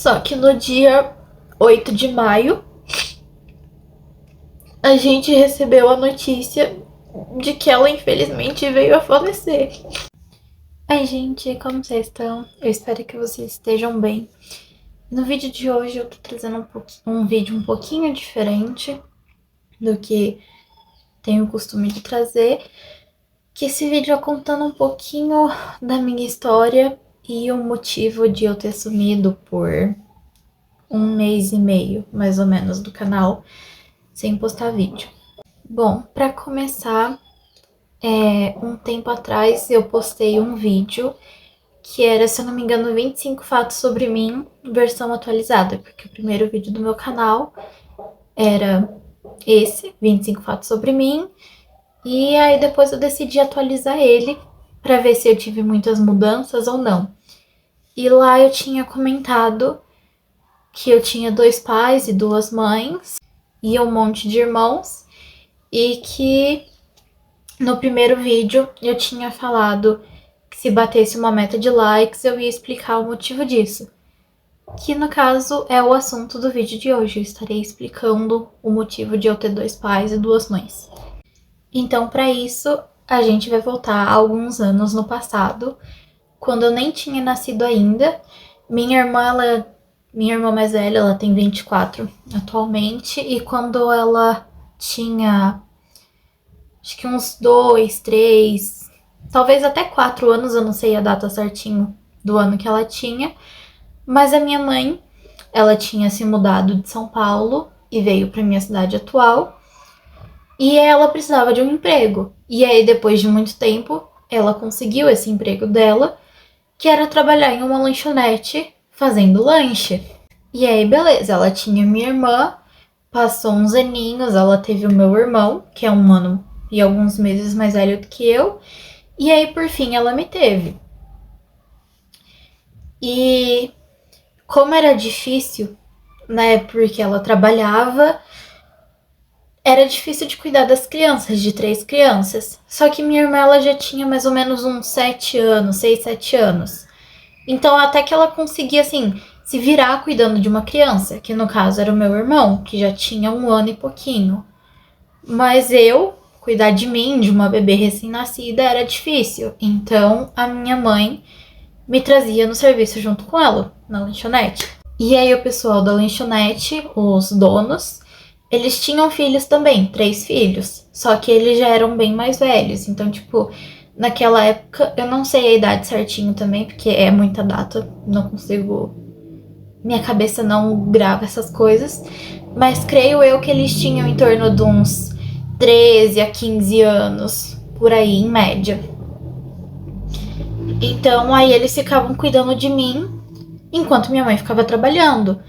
Só que no dia 8 de maio, a gente recebeu a notícia de que ela infelizmente veio a falecer. Ai, gente, como vocês estão? Eu espero que vocês estejam bem. No vídeo de hoje eu tô trazendo um vídeo um pouquinho diferente do que tenho o costume de trazer, que esse vídeo é contando um pouquinho da minha história e o motivo de eu ter sumido por 1 mês e meio, mais ou menos, do canal, sem postar vídeo. Bom, pra começar, um tempo atrás eu postei um vídeo que era, se eu não me engano, 25 fatos sobre mim, versão atualizada, porque o primeiro vídeo do meu canal era esse, 25 fatos sobre mim, e aí depois eu decidi atualizar ele pra ver se eu tive muitas mudanças ou não. E lá eu tinha comentado que eu tinha 2 pais e 2 mães e um monte de irmãos, e que no primeiro vídeo eu tinha falado que se batesse uma meta de likes eu ia explicar o motivo disso, que no caso é o assunto do vídeo de hoje. Eu estarei explicando o motivo de eu ter 2 pais e 2 mães. Então, para isso, a gente vai voltar alguns anos no passado, quando eu nem tinha nascido ainda. Minha irmã mais velha, ela tem 24 atualmente, e quando ela tinha, acho que uns 2, 3, talvez até 4 anos, eu não sei a data certinho do ano que ela tinha, mas a minha mãe, ela tinha se mudado de São Paulo e veio para minha cidade atual, e ela precisava de um emprego. E aí, depois de muito tempo, ela conseguiu esse emprego dela, que era trabalhar em uma lanchonete fazendo lanche. E aí, beleza, ela tinha minha irmã, passou uns aninhos, ela teve o meu irmão, que é 1 ano e alguns meses mais velho do que eu, e aí, por fim, ela me teve. E como era difícil, né, porque ela trabalhava, era difícil de cuidar das crianças, de 3 crianças. Só que minha irmã, ela já tinha mais ou menos uns 7 anos, 6, 7 anos. Então, até que ela conseguia, assim, se virar cuidando de uma criança, que no caso era o meu irmão, que já tinha 1 ano e pouquinho. Mas eu, cuidar de mim, de uma bebê recém-nascida, era difícil. Então, a minha mãe me trazia no serviço junto com ela, na lanchonete. E aí, o pessoal da lanchonete, os donos, eles tinham filhos também, 3 filhos. Só que eles já eram bem mais velhos. Então, tipo, naquela época, eu não sei a idade certinho também, porque é muita data, não consigo... Minha cabeça não grava essas coisas. Mas creio eu que eles tinham em torno de uns 13 a 15 anos, por aí, em média. Então, aí eles ficavam cuidando de mim, enquanto minha mãe ficava trabalhando.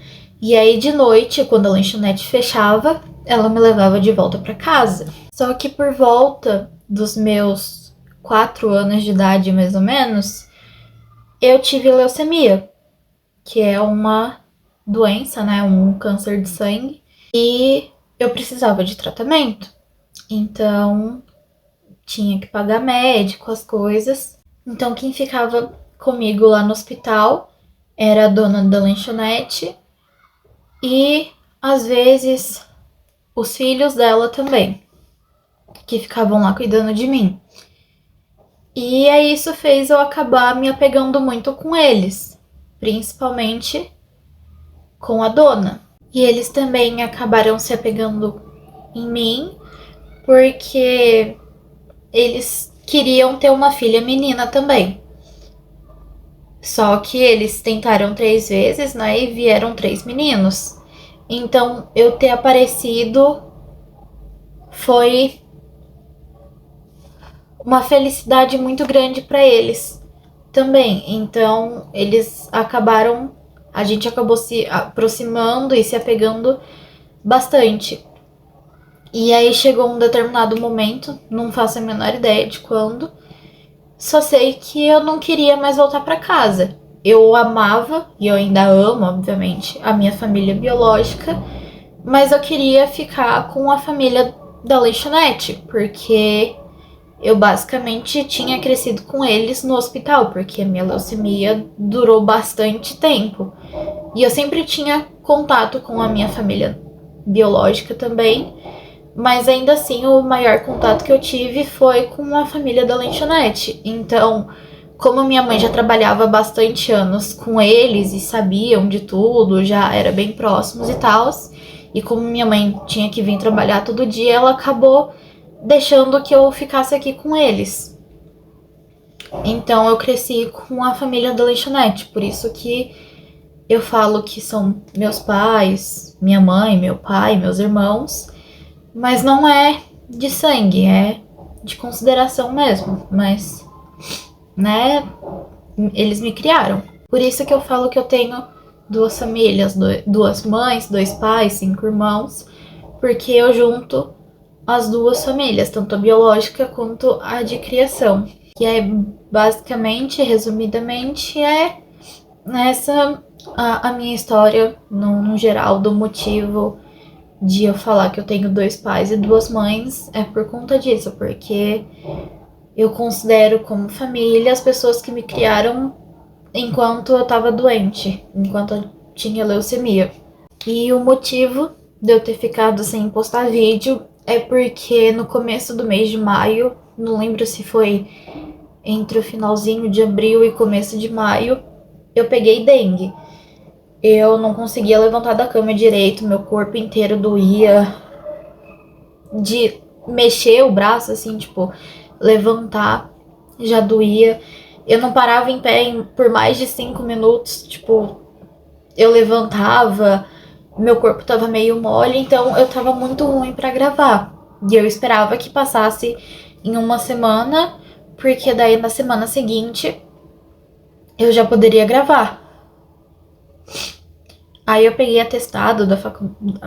E aí, de noite, quando a lanchonete fechava, ela me levava de volta para casa. Só que por volta dos meus 4 anos de idade, mais ou menos, eu tive leucemia, que é uma doença, né, um câncer de sangue, e eu precisava de tratamento. Então, tinha que pagar médico, as coisas. Então, quem ficava comigo lá no hospital era a dona da lanchonete e, às vezes, os filhos dela também, que ficavam lá cuidando de mim. E aí isso fez eu acabar me apegando muito com eles, principalmente com a dona. E eles também acabaram se apegando em mim, porque eles queriam ter uma filha menina também. Só que eles tentaram 3 vezes, né, e vieram 3 meninos. Então, eu ter aparecido foi uma felicidade muito grande para eles também. Então, eles acabaram... A gente acabou se aproximando e se apegando bastante. E aí chegou um determinado momento, não faço a menor ideia de quando, só sei que eu não queria mais voltar para casa. Eu amava, e eu ainda amo, obviamente, a minha família biológica, mas eu queria ficar com a família da lanchonete, porque eu basicamente tinha crescido com eles no hospital, porque a minha leucemia durou bastante tempo. E eu sempre tinha contato com a minha família biológica também, mas ainda assim o maior contato que eu tive foi com a família da lanchonete. Então, como minha mãe já trabalhava bastante anos com eles e sabiam de tudo, já era bem próximos e tal, e como minha mãe tinha que vir trabalhar todo dia, ela acabou deixando que eu ficasse aqui com eles. Então eu cresci com a família da lanchonete, por isso que eu falo que são meus pais, minha mãe, meu pai, meus irmãos, mas não é de sangue, é de consideração mesmo, mas, né, eles me criaram. Por isso que eu falo que eu tenho duas famílias, duas mães, dois pais, 5 irmãos, porque eu junto as duas famílias, tanto a biológica quanto a de criação. Que é basicamente, resumidamente, é essa a minha história no geral, do motivo de eu falar que eu tenho dois pais e duas mães é por conta disso, porque eu considero como família as pessoas que me criaram enquanto eu tava doente, enquanto eu tinha leucemia. E o motivo de eu ter ficado sem postar vídeo é porque no começo do mês de maio, não lembro se foi entre o finalzinho de abril e começo de maio, eu peguei dengue. Eu não conseguia levantar da cama direito, meu corpo inteiro doía, de mexer o braço, assim, tipo, levantar já doía. Eu não parava em pé por mais de 5 minutos, tipo, eu levantava, meu corpo tava meio mole, então eu tava muito ruim pra gravar. E eu esperava que passasse em uma semana, porque daí na semana seguinte eu já poderia gravar. Aí eu peguei atestado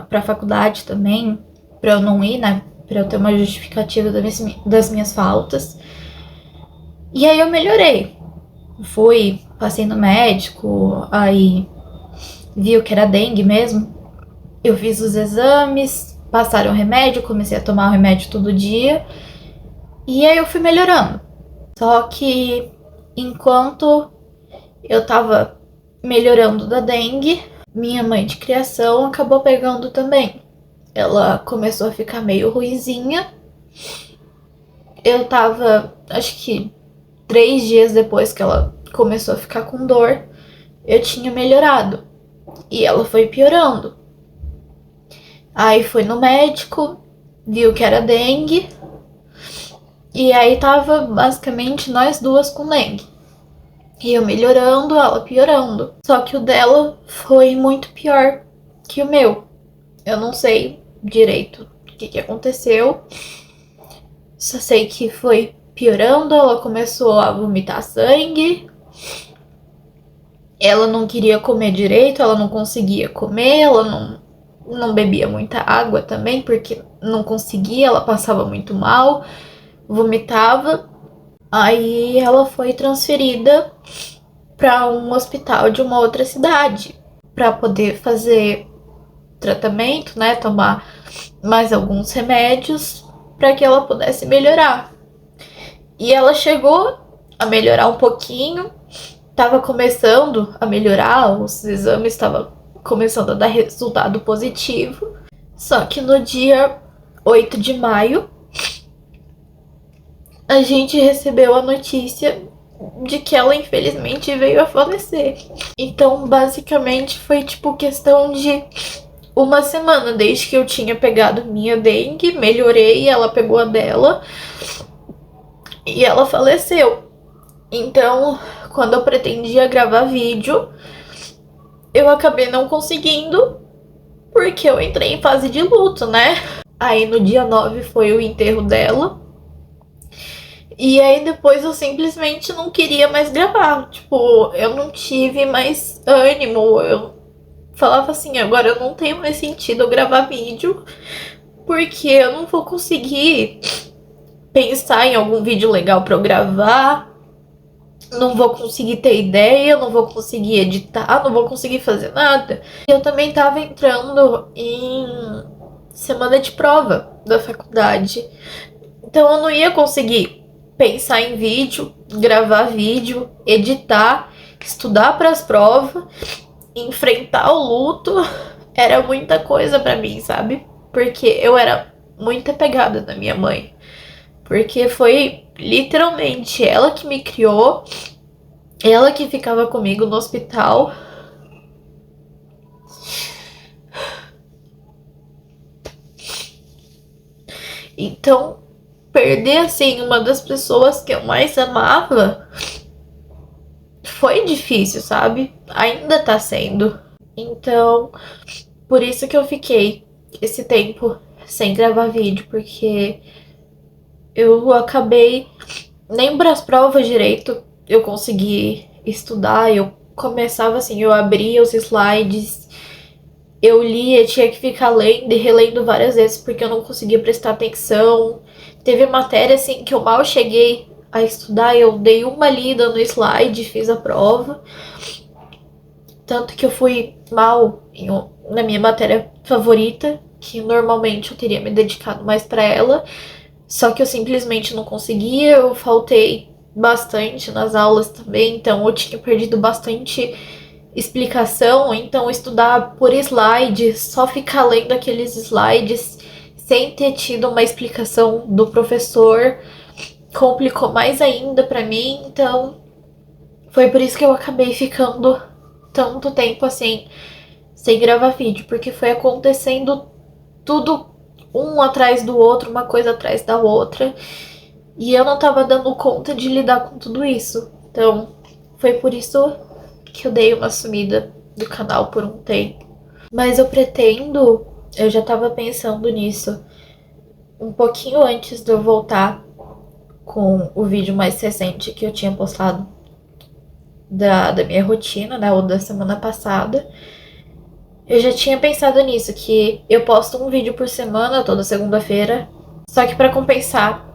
pra faculdade também, pra eu não ir, né? Pra eu ter uma justificativa das minhas faltas. E aí eu melhorei. Fui, passei no médico, aí viu que era dengue mesmo. Eu fiz os exames, passaram o remédio, comecei a tomar o remédio todo dia. E aí eu fui melhorando. Só que enquanto eu tava melhorando da dengue, minha mãe de criação acabou pegando também. Ela começou a ficar meio ruinzinha. Eu tava, acho que 3 dias depois que ela começou a ficar com dor, eu tinha melhorado. E ela foi piorando. Aí foi no médico, viu que era dengue. E aí tava basicamente nós duas com dengue. E eu melhorando, ela piorando. Só que o dela foi muito pior que o meu. Eu não sei direito o que aconteceu. Só sei que foi piorando, ela começou a vomitar sangue. Ela não queria comer direito, ela não conseguia comer, ela não bebia muita água também, porque não conseguia, ela passava muito mal, vomitava. Aí ela foi transferida para um hospital de uma outra cidade para poder fazer tratamento, né, tomar mais alguns remédios para que ela pudesse melhorar. E ela chegou a melhorar um pouquinho, estava começando a melhorar, os exames estavam começando a dar resultado positivo. Só que no dia 8 de maio, a gente recebeu a notícia de que ela infelizmente veio a falecer. Então, basicamente, foi tipo questão de uma semana desde que eu tinha pegado minha dengue, melhorei, ela pegou a dela e ela faleceu. Então, quando eu pretendia gravar vídeo, eu acabei não conseguindo, porque eu entrei em fase de luto, né? Aí no dia 9 foi o enterro dela. E aí depois eu simplesmente não queria mais gravar. Tipo, eu não tive mais ânimo. Eu falava assim, agora eu não tenho mais sentido eu gravar vídeo, porque eu não vou conseguir pensar em algum vídeo legal pra eu gravar. Não vou conseguir ter ideia, não vou conseguir editar, não vou conseguir fazer nada. Eu também tava entrando em semana de prova da faculdade. Então eu não ia conseguir pensar em vídeo, gravar vídeo, editar, estudar para as provas enfrentar o luto era muita coisa pra mim, sabe? Porque eu era muito apegada na minha mãe. Porque foi literalmente ela que me criou, ela que ficava comigo no hospital. Então, perder assim uma das pessoas que eu mais amava foi difícil, sabe? Ainda tá sendo. Então, por isso que eu fiquei esse tempo sem gravar vídeo, porque eu acabei nem para as provas direito eu consegui estudar. Eu começava assim, eu abria os slides, eu lia, tinha que ficar lendo e relendo várias vezes porque eu não conseguia prestar atenção. Teve matéria assim que eu mal cheguei a estudar, eu dei uma lida no slide, fiz a prova. Tanto que eu fui mal na minha matéria favorita, que normalmente eu teria me dedicado mais para ela. Só que eu simplesmente não conseguia, eu faltei bastante nas aulas também, então eu tinha perdido bastante explicação. Então estudar por slides, só ficar lendo aqueles slides sem ter tido uma explicação do professor, complicou mais ainda para mim. Então foi por isso que eu acabei ficando tanto tempo assim sem gravar vídeo, porque foi acontecendo tudo um atrás do outro, uma coisa atrás da outra, e eu não tava dando conta de lidar com tudo isso. Então, foi por isso que eu dei uma sumida do canal por um tempo. Mas eu já tava pensando nisso um pouquinho antes de eu voltar com o vídeo mais recente que eu tinha postado da minha rotina, né, ou da semana passada. Eu já tinha pensado nisso, que eu posto um vídeo por semana, toda segunda-feira. Só que pra compensar,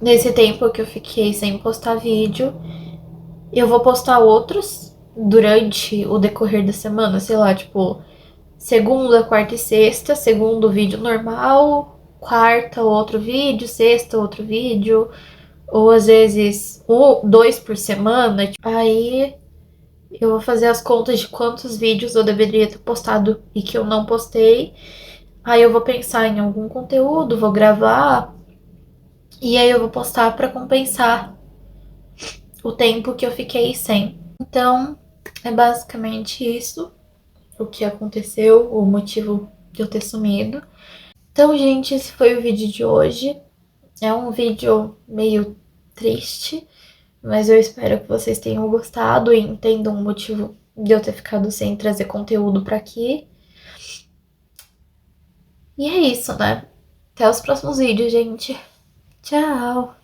nesse tempo que eu fiquei sem postar vídeo, eu vou postar outros durante o decorrer da semana, sei lá, tipo, segunda, quarta e sexta, segundo vídeo normal, quarta outro vídeo, sexta outro vídeo, ou às vezes dois por semana. Aí eu vou fazer as contas de quantos vídeos eu deveria ter postado e que eu não postei. Aí eu vou pensar em algum conteúdo, vou gravar e aí eu vou postar pra compensar o tempo que eu fiquei sem. Então, é basicamente isso o que aconteceu, o motivo de eu ter sumido. Então, gente, esse foi o vídeo de hoje. É um vídeo meio triste, mas eu espero que vocês tenham gostado e entendam o motivo de eu ter ficado sem trazer conteúdo pra aqui. E é isso, né? Até os próximos vídeos, gente. Tchau!